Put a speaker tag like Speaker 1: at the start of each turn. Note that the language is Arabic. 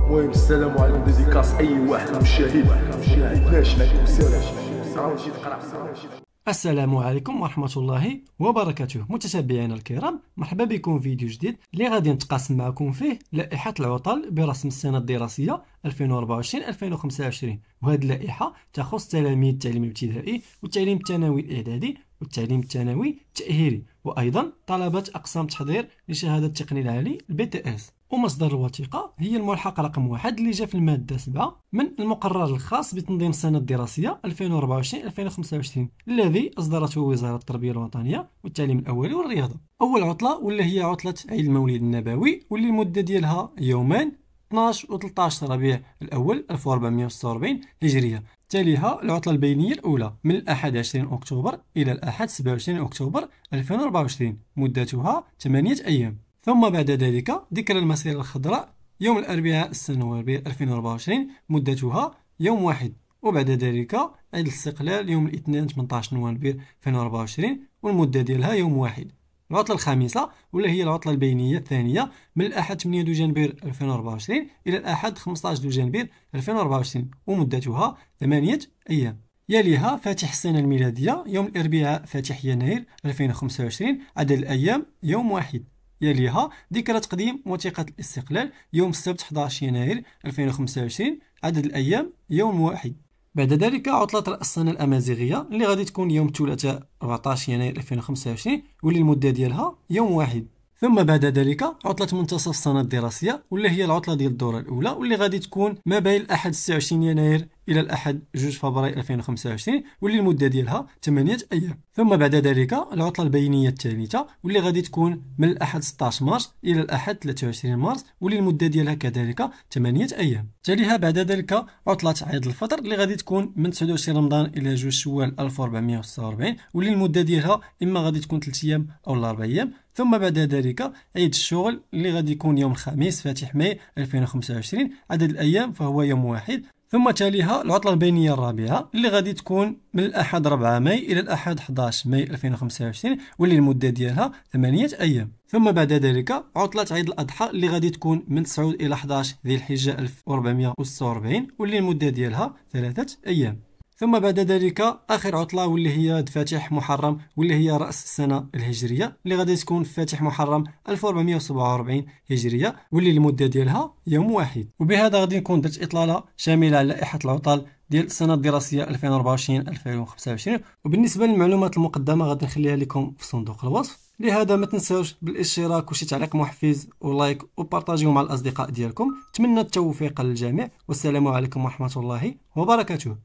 Speaker 1: المهم السلام عليكم، ديديكاس اي واحد مشاهد ما عندناش معكم السلام.
Speaker 2: السلام عليكم ورحمة الله وبركاته. متتابعينا الكرام، مرحبا بكم في فيديو جديد اللي غادي نتقاسم معكم فيه لائحة العطل برسم السنة الدراسية 2024-2025. وهذه اللائحة تخص تلاميذ التعليم الابتدائي والتعليم الثانوي الإعدادي والتعليم الثانوي التأهيلي، وأيضا طلبة أقسام تحضير لشهادة التقني العالي BTS. ومصدر الوثيقة هي الملحق رقم 1 اللي جاء في المادة 7 من المقرر الخاص بتنظيم السنة الدراسية 2024-2025 الذي أصدرته وزارة التربية الوطنية والتعليم الأولي والرياضة. أول عطلة واللي هي عطلة عيد المولد النبوي، واللي المدة ديالها يومين 12 و 13 ربيع الأول 1446 هجرية. تليها العطلة البينية الأولى من الأحد 20 أكتوبر إلى الأحد 27 أكتوبر 2024 مدتها 8 أيام. ثم بعد ذلك ذكرى المسيرة الخضراء يوم الأربعاء السنوي 2024 مدتها يوم واحد. وبعد ذلك عيد الاستقلال يوم الاثنين 18 نوفمبر 2024 والمدة ديالها يوم واحد. العطلة الخامسة واللي هي العطلة البينية الثانية من الأحد 8 دجنبر 2024 إلى الأحد 15 دجنبر 2024 ومدتها 8 أيام. يليها فاتح السنة الميلادية يوم الأربعاء فاتح يناير 2025 عدد الأيام يوم واحد. يليها ذكرى تقديم وثيقة الاستقلال يوم السبت 11 يناير 2025 عدد الأيام يوم واحد. بعد ذلك عطلة رأس السنة الأمازيغية اللي غادي تكون يوم الثلاثاء 14 يناير 2025 واللي المدة ديالها يوم واحد. ثم بعد ذلك عطلة منتصف السنة الدراسية واللي هي العطلة ديال الدورة الأولى واللي غادي تكون ما بين الأحد 26 يناير إلى الأحد 2 فبراير 2025 واللي المدة ديالها 8 أيام. ثم بعد ذلك العطلة البينية الثالثة واللي غادي تكون من الأحد 16 مارس إلى الأحد 23 مارس واللي المدة ديالها كذلك 8 أيام. تليها بعد ذلك عطلة عيد الفطر اللي غادي تكون من 29 رمضان إلى 2 شوال 1446 واللي المدة ديالها إما غادي تكون 3 أيام أو 4 أيام. ثم بعد ذلك عيد الشغل اللي غادي يكون يوم الخميس فاتح ماي 2025 عدد الأيام فهو يوم واحد. ثم تاليها العطلة البينية الرابعة اللي غادي تكون من الأحد 4 ماي إلى الأحد 11 ماي 2025 واللي المدة ديالها 8 أيام. ثم بعد ذلك عطلة عيد الأضحى اللي غادي تكون من 9 إلى 11 ذي الحجة 1446 واللي المدة ديالها 3 أيام. ثم بعد ذلك آخر عطلة واللي هي فاتح محرم واللي هي رأس السنة الهجرية اللي غادي تكون فاتح محرم 1447 هجرية واللي المدة ديالها يوم واحد. وبهذا غادي نكون درت إطلالة شاملة على لائحة العطل ديال السنة الدراسية 2024-2025. وبالنسبة للمعلومات المقدمة غادي نخليها لكم في صندوق الوصف. لهذا ما تنساوش بالاشتراك وشي تعليق محفز ولايك وبارطاجيو مع الأصدقاء ديالكم. أتمنى التوفيق للجميع والسلام عليكم ورحمة الله وبركاته.